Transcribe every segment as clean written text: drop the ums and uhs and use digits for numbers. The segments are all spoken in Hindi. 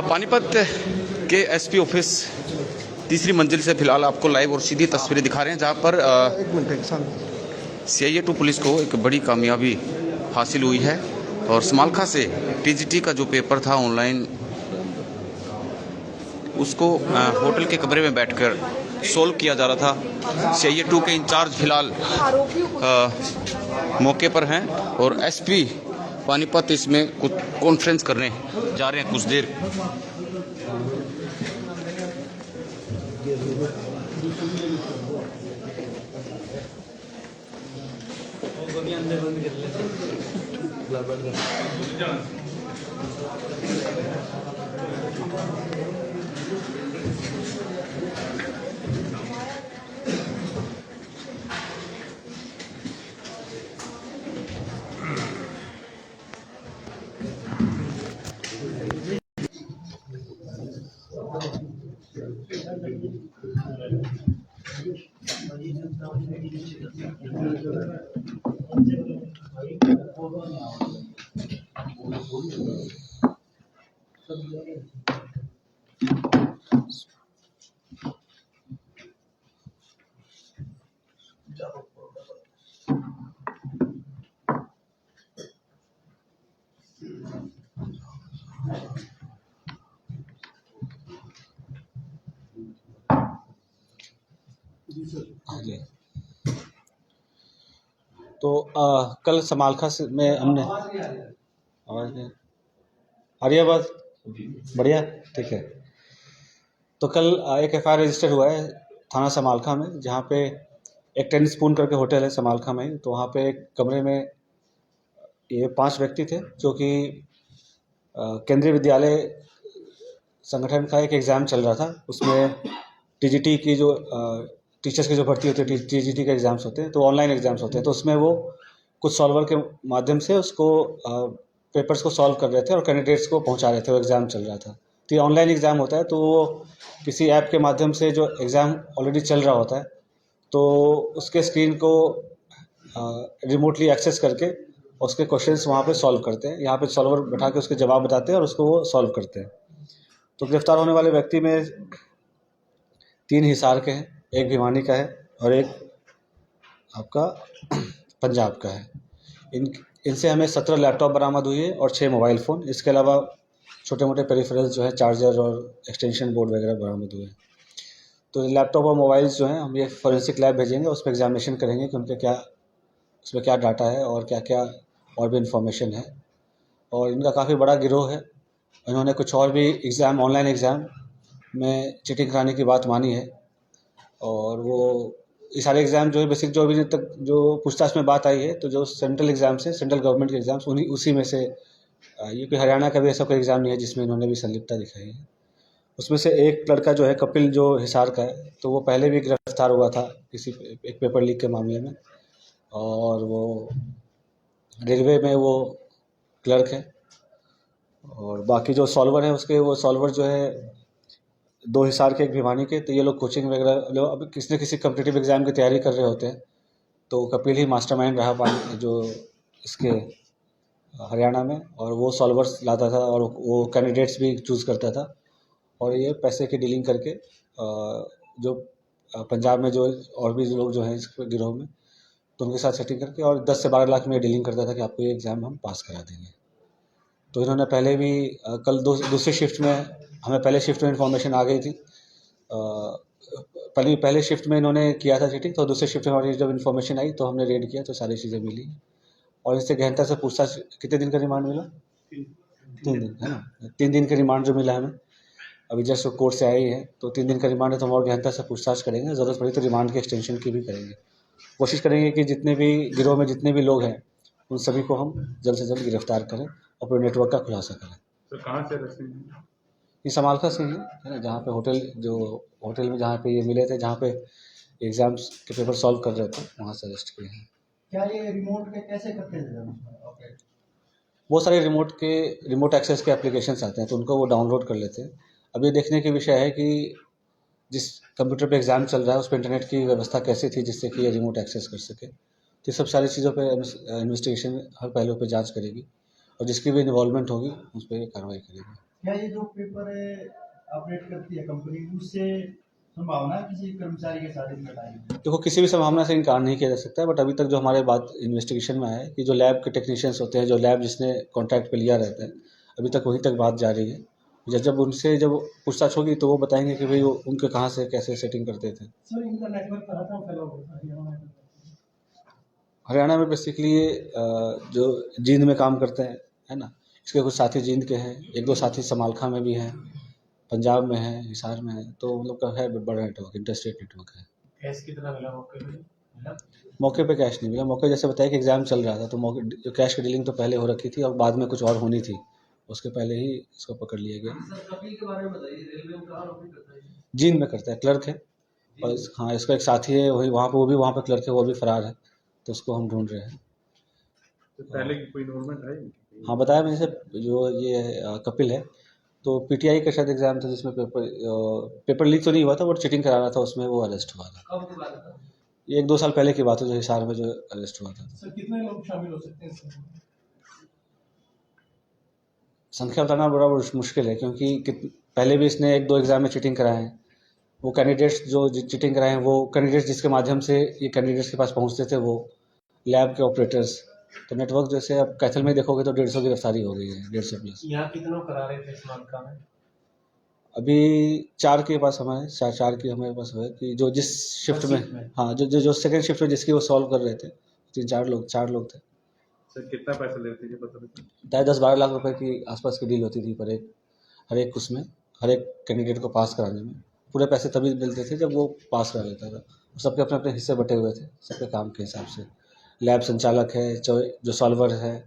पानीपत के एसपी ऑफिस तीसरी मंजिल से फिलहाल आपको लाइव और सीधी तस्वीरें दिखा रहे हैं, जहां पर CIA 2 पुलिस को एक बड़ी कामयाबी हासिल हुई है। और समालखा से TGT का जो पेपर था ऑनलाइन, उसको होटल के कमरे में बैठकर सोल्व किया जा रहा था। CIA 2 के इंचार्ज फिलहाल मौके पर हैं और SP पानीपत इसमें कुछ कॉन्फ्रेंस करने जा रहे हैं कुछ देर। तो कल समालखा में हमने आवाज़ नहीं आ रही है, आवाज़ बढ़िया, ठीक है। तो कल एक FIR रजिस्टर हुआ है थाना समालखा में, जहाँ पे एक टेनिस स्पून करके होटल है समालखा में। तो वहाँ पे एक कमरे में ये 5 व्यक्ति थे, जो कि केंद्रीय विद्यालय संगठन का एक एग्ज़ाम चल रहा था। उसमें TGT की जो टीचर्स की जो भर्ती होती है, TGT के एग्ज़ाम्स होते हैं, तो ऑनलाइन एग्ज़ाम्स होते हैं। तो उसमें वो कुछ सॉल्वर के माध्यम से उसको पेपर्स को सॉल्व कर रहे थे और कैंडिडेट्स को पहुंचा रहे थे। वो एग्ज़ाम चल रहा था, तो ये ऑनलाइन एग्ज़ाम होता है। तो वो किसी ऐप के माध्यम से जो एग्ज़ाम ऑलरेडी चल रहा होता है, तो उसके स्क्रीन को रिमोटली एक्सेस करके उसके क्वेश्चंस वहाँ पे सॉल्व करते हैं। यहाँ पे सॉल्वर बैठा के उसके जवाब बताते हैं और उसको वो सॉल्व करते हैं। तो गिरफ्तार होने वाले व्यक्ति में 3 हिसार के हैं, एक भिवानी का है और एक आपका पंजाब का है। इनसे हमें 17 लैपटॉप बरामद हुई है और 6 मोबाइल फ़ोन। इसके अलावा छोटे मोटे पेरिफेरल्स जो है, चार्जर और एक्सटेंशन बोर्ड वगैरह बरामद हुए हैं। तो लैपटॉप और मोबाइल्स जो हैं, हम ये फॉरेंसिक लैब भेजेंगे, उस पर एग्जामिनेशन करेंगे कि उनके क्या उसमें क्या डाटा है और क्या क्या और भी इन्फॉर्मेशन है। और इनका काफ़ी बड़ा गिरोह है। इन्होंने कुछ और भी एग्ज़ाम, ऑनलाइन एग्ज़ाम में चीटिंग कराने की बात मानी है। और वो ये सारे एग्ज़ाम जो है बेसिक, जो अभी तक जो पूछताछ में बात आई है, तो जो सेंट्रल एग्ज़ाम्स है, सेंट्रल गवर्नमेंट के एग्ज़ाम्स, उसी में से ये कोई हरियाणा का भी ऐसा कोई एग्ज़ाम नहीं है जिसमें इन्होंने भी संलिप्तता दिखाई है। उसमें से एक लड़का जो है कपिल, जो हिसार का है, तो वो पहले भी गिरफ्तार हुआ था किसी एक पेपर लीक के मामले में, और वो रेलवे में वो क्लर्क है। और बाकी जो सॉल्वर है उसके, वो सॉल्वर जो है 2 हिसार के, एक भिवानी के। तो ये लोग कोचिंग वगैरह लोग अब किसी न किसी कम्पिटिटिव एग्ज़ाम की तैयारी कर रहे होते हैं। तो कपिल ही मास्टरमाइंड रहा जो इसके हरियाणा में, और वो सॉल्वर्स लाता था और वो कैंडिडेट्स भी चूज़ करता था। और ये पैसे की डीलिंग करके जो पंजाब में जो और भी लोग जो हैं इस गिरोह में, तो उनके साथ सेटिंग करके और 10 से 12 लाख में डीलिंग करता था कि आपको ये एग्ज़ाम हम पास करा देंगे। तो इन्होंने पहले भी कल दूसरी शिफ्ट में, हमें पहले शिफ्ट में इन्फॉर्मेशन आ गई थी। पहले शिफ्ट में इन्होंने किया था चीटिंग, तो दूसरी शिफ्ट में हमारी जब इन्फॉर्मेशन आई तो हमने रेड किया, तो सारी चीज़ें मिली। और इससे गहनता से पूछताछ। कितने दिन का रिमांड मिला? 3 दिन, है ना। 3 दिन का रिमांड जो मिला हमें, अभी जस्ट कोर्ट से आई है, तो 3 दिन का रिमांड है। तो हम और गहनता से पूछताछ करेंगे, ज़रूरत पड़ी तो रिमांड की एक्सटेंशन की भी करेंगे। कोशिश करेंगे कि जितने भी गिरोह में जितने भी लोग हैं, उन सभी को हम जल्द से जल्द गिरफ्तार करें और पूरे नेटवर्क का खुलासा करें। तो कहाँ से ये समालखा से ही है ना, जहाँ पे होटल में जहाँ पे ये मिले थे, जहाँ पे एग्ज़ाम्स के पेपर सॉल्व कर रहे थे, वहाँ से अरेस्ट किए हैं। क्या ये रिमोट के कैसे करते थे? बहुत सारे रिमोट एक्सेस के एप्लीकेशंस आते हैं, तो उनको वो डाउनलोड कर लेते हैं। अब ये देखने की विषय है कि जिस कंप्यूटर पे एग्ज़ाम चल रहा है उस पर इंटरनेट की व्यवस्था कैसी थी जिससे कि ये रिमोट एक्सेस कर सके। तो ये सब सारी चीज़ों पे इन्वेस्टिगेशन हर पहलू पे जांच करेगी और जिसकी भी इन्वॉल्वमेंट होगी उस पर कार्रवाई करेगी। क्या ये जो पेपर ऑपरेट करती है कंपनी, उससे संभावना है किसी कर्मचारी के साथ इनका टाइम? देखो, किसी भी संभावना से इनकार नहीं किया जा सकता है, बट अभी तक जो हमारे बात इन्वेस्टिगेशन में आया है कि जो लैब के टेक्नीशियंस होते हैं, जो लैब जिसने कॉन्ट्रैक्ट पे लिया रहता है, अभी तक वहीं तक बात जारी है। जब उनसे जब पूछताछ होगी तो वो बताएंगे कि भाई वो उनके कहाँ से कैसे सेटिंग करते थे। सर, इनका नेटवर्क कहाँ कहाँ फैला हुआ था? हरियाणा में बेसिकली जो जींद में काम करते हैं, है ना, इसके कुछ साथी जींद के हैं, एक दो साथी समालखा में भी हैं, पंजाब में है, हिसार में है, तो मतलब का है बड़ा नेटवर्क, इंटरस्टेट नेटवर्क है। कैश कितना मिला मौके पे? मौके पे कैश नहीं मिला। मौके जैसे बताया कि एग्ज़ाम चल रहा था, तो मौके जो कैश की डीलिंग तो पहले हो रखी थी और बाद में कुछ और होनी थी, उसके पहले ही इसको पकड़ लिया गया। सर, कपिल के बारे में बताइए, रेलवे में कहाँ नौकरी करता है? जींद में करता है, क्लर्क है। और हाँ, इसका एक साथी है वही वहाँ पे, वो भी वहाँ पे क्लर्क है, वो भी फरार है, तो उसको हम ढूंढ रहे हैं। तो पहले की कोई इन्वॉल्वमेंट है? हाँ, बताया मैंने से जो ये कपिल है, तो पीटीआई का शायद एग्ज़ाम था जिसमें पेपर लीक तो नहीं हुआ था, बट चीटिंग करा रहा था, उसमें वो अरेस्ट हुआ था। कब की बात है? ये 1-2 साल पहले की बात है, जो हिसार में जो अरेस्ट हुआ था। सर, कितने लोग शामिल हो सकते हैं इसमें? संख्या बताना बड़ा मुश्किल है, क्योंकि पहले भी इसने 1-2 एग्ज़ाम में चीटिंग कराए हैं। वो कैंडिडेट्स जो चीटिंग कराए हैं, वो कैंडिडेट्स जिसके माध्यम से ये कैंडिडेट्स के पास पहुंचते थे, वो लैब के ऑपरेटर्स। तो नेटवर्क जैसे अब कैथल में देखोगे तो 150 की गिरफ्तारी हो गई है, 150 प्लस। यहाँ कितनों करा रहे थे इस मामला में? अभी 4 के पास हमारे 4 की हमारे पास है कि जो जिस शिफ्ट में, हाँ, जो सेकंड शिफ्ट में जिसकी वो सॉल्व कर रहे थे, 4 लोग थे। सर कितना पैसा लेते थे पता नहीं? 10-12 लाख रुपए की आसपास की डील होती थी पर हर एक उसमें, हर एक कैंडिडेट को पास कराने में। पूरे पैसे तभी मिलते थे जब वो पास करा लेता था। सबके अपने अपने हिस्से बटे हुए थे, सबके काम के हिसाब से। लैब संचालक है, जो सॉल्वर है,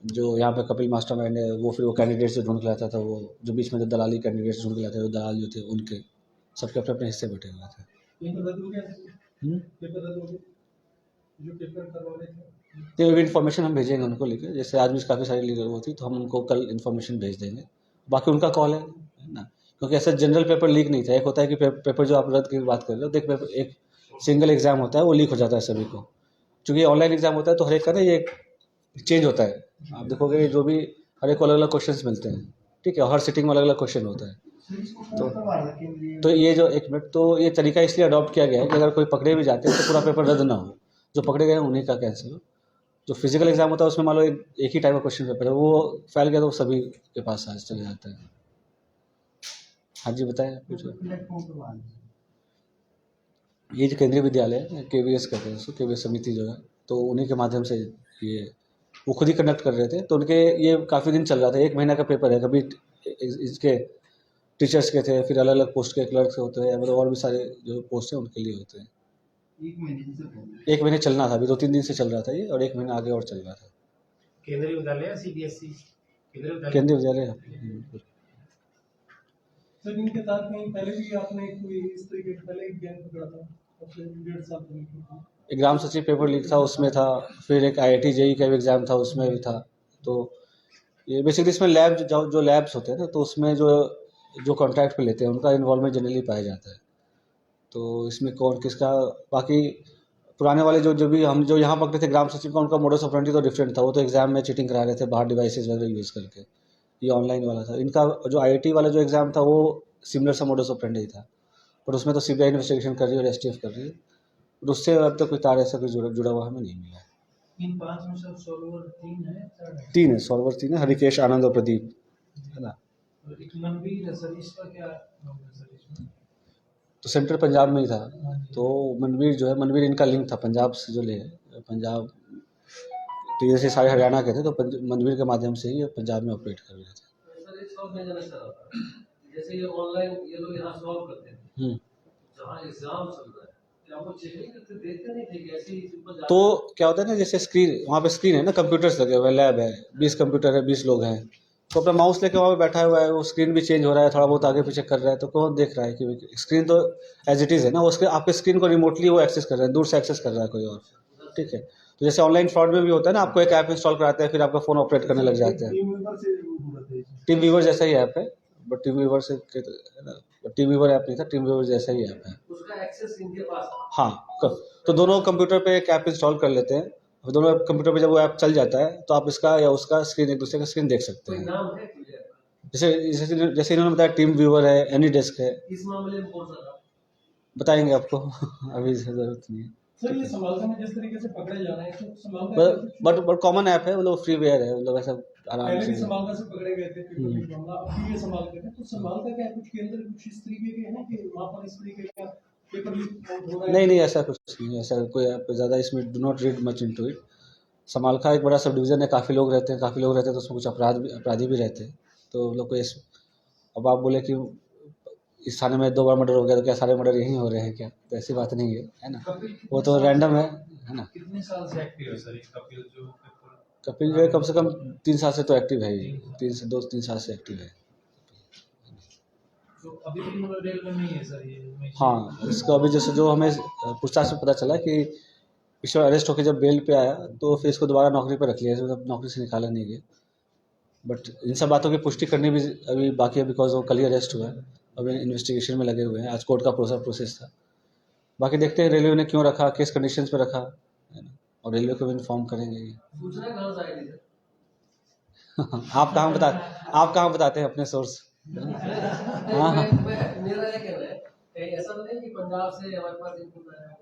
जो यहाँ पे कपिल मास्टरमाइंड है, वो फिर वो कैंडिडेट से ढूंढ के लाता था, वो जो बीच में जो दलाली कैंडिडेट ढूंढ के लाते थे, वो दलाल जो थे उनके, सबके अपने अपने हिस्से बटे हुए थे। जो पेपर करवा रहे थे, तो अभी इन्फॉर्मेशन हम भेजेंगे उनको लेकर, जैसे आज भी काफ़ी सारी लीगल वो थी, तो हम उनको कल इन्फॉर्मेशन भेज देंगे। बाकी उनका कॉल है ना, क्योंकि ऐसा जनरल पेपर लीक नहीं था। एक होता है कि पेपर जो आप रद्द की बात कर रहे हो, देख पेपर एक सिंगल एग्जाम होता है, वो लीक हो जाता है सभी को। चूँकि ऑनलाइन एग्जाम होता है तो हर एक का ना ये चेंज होता है। आप देखोगे जो भी हर एक को अलग अलग क्वेश्चन मिलते हैं, ठीक है, और हर सिटिंग में अलग अलग क्वेश्चन होता है। तो ये जो 1 मिनट, तो ये तरीका इसलिए अडॉप्ट किया गया है कि अगर कोई पकड़े भी जाते हैं तो पूरा पेपर रद्द ना हो, जो पकड़े गए हैं उन्हीं का कैंसिल हो। जो फिजिकल एग्जाम होता है उसमें मान लो एक ही टाइप का क्वेश्चन पेपर है, वो फैल गया तो सभी के पास आज चले जाता है। हाँ जी, बताएं पूछो। ये जो केंद्रीय विद्यालय है, KVS कहते हैं उसको, KVS समिति जो है, तो उन्हीं के माध्यम से ये वो खुद ही कंडक्ट कर रहे थे। तो उनके ये काफ़ी दिन चल रहा था, 1 महीना का पेपर है। कभी इसके टीचर्स के थे, फिर अलग अलग पोस्ट के क्लर्क्स होते हैं, मतलब और भी सारे जो पोस्ट हैं उनके लिए होते हैं। 1 महीने चलना था, अभी 2-3 दिन से चल रहा था ये, और 1 महीना आगे और चल रहा था। केंद्रीय विद्यालय या CBSE? केंद्रीय विद्यालय। सर, इनके साथ में पहले भी आपने कोई इस तरीके का पहले एक गैंग पकड़ा था, पिछले 1.5 साल पहले? एग्जाम सचिव पेपर लीक था, उसमें था। फिर एक IIT JEE का भी एग्ज़ाम था, उसमें भी था। तो ये बेसिकली इसमें लैब जो लैब्स होते हैं ना, तो उसमें जो कॉन्ट्रैक्ट पे लेते हैं उनका इन्वॉल्वमेंट जनरली पाया जाता है। तो इसमें कौन किसका, बाकी पुराने वाले जो भी हम जो यहाँ पकड़े थे ग्राम सचिव का, उनका मोडस ऑपरेंडी तो डिफरेंट था। वो तो एग्जाम में चीटिंग करा रहे थे बाहर डिवाइसेस वगैरह यूज़ करके। ये ऑनलाइन वाला था। इनका जो IIT वाला जो एग्ज़ाम था वो सिमिलर सा मोडस ऑपरेंडी था, पर उसमें तो CBI इन्वेस्टिगेशन कर रही है और STF कर रही है, और उससे अब तक कोई तार ऐसा कोई जुड़ा हुआ हमें नहीं मिला है। इन 5 में सब सॉल्वर 3 है, 3 है, सॉल्वर 3 है, हरिकेश, आनंद और प्रदीप, है ना। एक मनवीर सतीश का क्या नाम है सर इसमें? तो सेंटर पंजाब में ही था, तो मनवीर जो है, मनवीर इनका लिंक था पंजाब से, जो ले पंजाब, तो जैसे सारे हरियाणा के थे, तो मनवीर के माध्यम से ही पंजाब में ऑपरेट कर रहे थे। सर, एक सवाल मैं जानना चाह रहा था, जैसे ये ऑनलाइन ये लोग यहाँ सॉल्व करते हैं, जहाँ एग्जाम चल रहा है, क्या वो चेकिंग करते देखते नहीं थे कि ऐसे ही सिंपल? तो क्या होता है ना, जैसे स्क्रीन, वहाँ पे स्क्रीन है ना, कंप्यूटर्स लगे हुए हैं, लैब है, 20 कंप्यूटर है, 20 लोग हैं, तो अपना माउस लेके वहाँ पे बैठा हुआ है, वो स्क्रीन भी चेंज हो रहा है, थोड़ा बहुत आगे पीछे कर रहा है, तो कौन देख रहा है कि स्क्रीन तो एज इट इज़ है ना, उसके आपके स्क्रीन को रिमोटली वो एक्सेस कर रहा है, दूर से एक्सेस कर रहा है कोई और, ठीक है। तो जैसे ऑनलाइन फ्रॉड में भी होता है ना, आपको एक ऐप इंस्टॉल कराते हैं, फिर आपका फ़ोन ऑपरेट करने लग जाते हैं। टीम व्यूवर जैसा ही ऐप है, बट टीम व्यूवर से टीम व्यूवर ऐप नहीं था, टीम व्यूवर जैसा ही ऐप है। उसका एक्सेस इनके पास था। हाँ, तो दोनों कंप्यूटर पे एक ऐप इंस्टॉल कर लेते हैं, और दोनों कंप्यूटर पे जब वो ऐप चल जाता है तो आप इसका या उसका स्क्रीन, एक दूसरे का स्क्रीन देख सकते कोई हैं। नाम है कोई ऐप का? जैसे इन्होंने बताया, टीम व्यूवर है, एनीडेस्क है, इस मामले में कौन सा था? बताएंगे आपको। अभी जरूरत नहीं है। सर, ये समालखा में जिस तरीके से पकड़े जा रहे हैं तो समालखा बट कॉमन ऐप है, मतलब फ्रीवेयर है, मतलब ऐसा आराम पहले भी से। समालखा से पकड़े गए थे, फिर कभी मामला, अब भी ये समालखा है, तो समालखा क्या कुछ केंद्र कुछ इस तरीके के हैं कि वहाँ पर इस तरीके का पेपर लीक हो रहा है? नहीं, ऐसा कुछ नहीं है, ऐसा कोई ऐप ज़्यादा इसमें do not read much into it. Samalkha एक बड़ा सब डिवीज़न है, काफ़ी लोग रहते हैं तो उसमें कुछ अपराधी भी रहते हैं, तो लोग को अब आप बोले कि इस थाने में 2 बार मर्डर हो गया तो क्या सारे मर्डर यहीं हो रहे हैं क्या? तो ऐसी बात नहीं है ना, वो तो रैंडम है ना। कितने साल से एक्टिव है सर ये कपिल जो कपिल जो है कम से कम 3 साल से तो एक्टिव है ही, 2-3 साल से एक्टिव है। तो अभी भी मतलब जेल में नहीं है सर ये? हाँ, इसका अभी जैसे जो हमें पूछताछ में पता चला कि पिछले अरेस्ट होकर जब बेल पे आया तो फिर इसको दोबारा नौकरी पर रख लिया, मतलब नौकरी से निकाला नहीं गया। बट इन सब बातों की पुष्टि करनी भी अभी बाकी है, बिकॉज वो कल ही अरेस्ट हुआ है, अभी इन्वेस्टिगेशन में लगे हुए हैं, आज कोर्ट का प्रोसेस था। बाकी देखते हैं रेलवे ने क्यों रखा, किस कंडीशंस पे रखा, है ना, और रेलवे को भी इन्फॉर्म करेंगे ये। सूचना कहाँ से आई थी सर? आप कहाँ बताते हैं अपने सोर्स? हाँ, मेरा ये कहना है, कहीं ऐसा तो नहीं कि पंजाब से हमारे पास इनपुट आया है?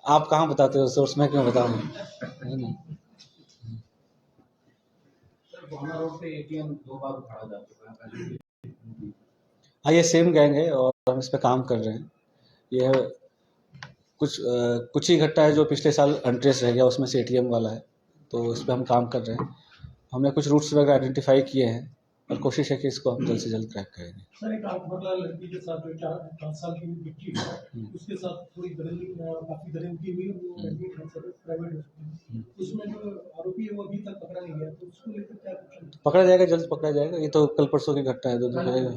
आप कहाँ बताते हो सोर्स, मैं क्यों बताऊँ, है ना। भावना रोड पे एटीएम 2 बार उठाया जा चुका है। हाँ, ये सेम गैंग है और हम इस पे काम कर रहे हैं। ये कुछ ही घटना है जो पिछले साल अनट्रेस रह गया, उसमें से एटीएम वाला है, तो इस पे हम काम कर रहे हैं। हमने कुछ रूट्स वगैरह आइडेंटिफाई किए हैं और कोशिश है कि इसको हम जल्द से जल्द क्रैक करेंगे। सर, एक आठवरला लड़की के साथ जो 4 साल की बच्ची है, उसके साथ थोड़ी काफी दरिंदगी हुई, वो एडमिट है सर प्राइवेट हॉस्पिटल। उसमें जो आरोपी है वो अभी तक पकड़ा नहीं गया, तो उसको लेकर क्या कुछ? पकड़ा जाएगा, जल्द पकड़ा जाएगा। ये तो कल परसों की घटना है, 2 दिन पहले, है ना,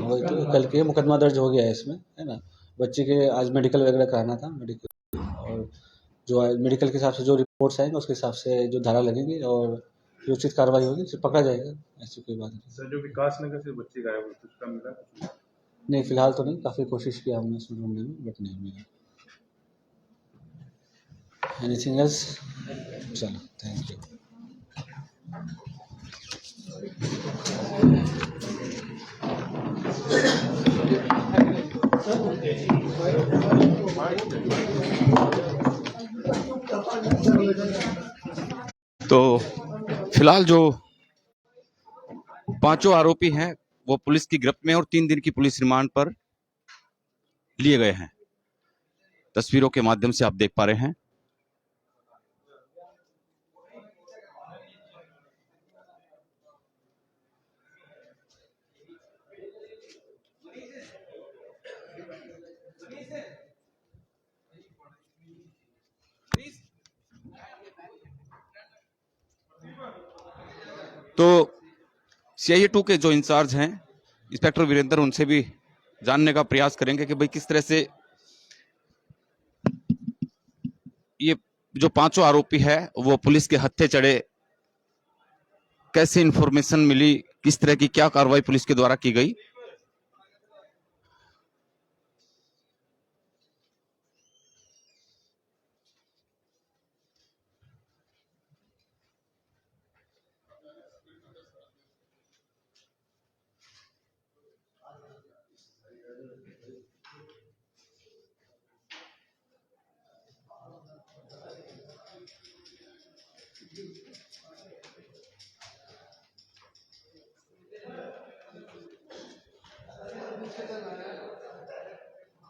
वही तो कल के मुकदमा दर्ज हो गया है इसमें, है ना। बच्चे के आज मेडिकल वगैरह कराना था, मेडिकल, और जो मेडिकल के हिसाब से जो रिपोर्ट्स आएंगे उसके हिसाब से जो धारा लगेगी और जो उचित कार्रवाई होगी फिर पकड़ा जाएगा, ऐसी कोई बात नहीं। सर, जो विकास नगर से बच्चे गायब हुए थे उसका मिला कुछ? नहीं, फिलहाल तो नहीं, काफ़ी कोशिश किया हमने उसमें ढूंढने में, बट नहीं मिला। Anything else? चलो, थैंक यू। तो फिलहाल जो 5 आरोपी हैं वो पुलिस की गिरफ्त में और 3 दिन की पुलिस रिमांड पर लिए गए हैं। तस्वीरों के माध्यम से आप देख पा रहे हैं। तो CIA 2 के जो इंचार्ज हैं इंस्पेक्टर वीरेंद्र, उनसे भी जानने का प्रयास करेंगे कि भाई किस तरह से ये जो 5 आरोपी है वो पुलिस के हत्थे चढ़े, कैसे इंफॉर्मेशन मिली, किस तरह की क्या कार्रवाई पुलिस के द्वारा की गई।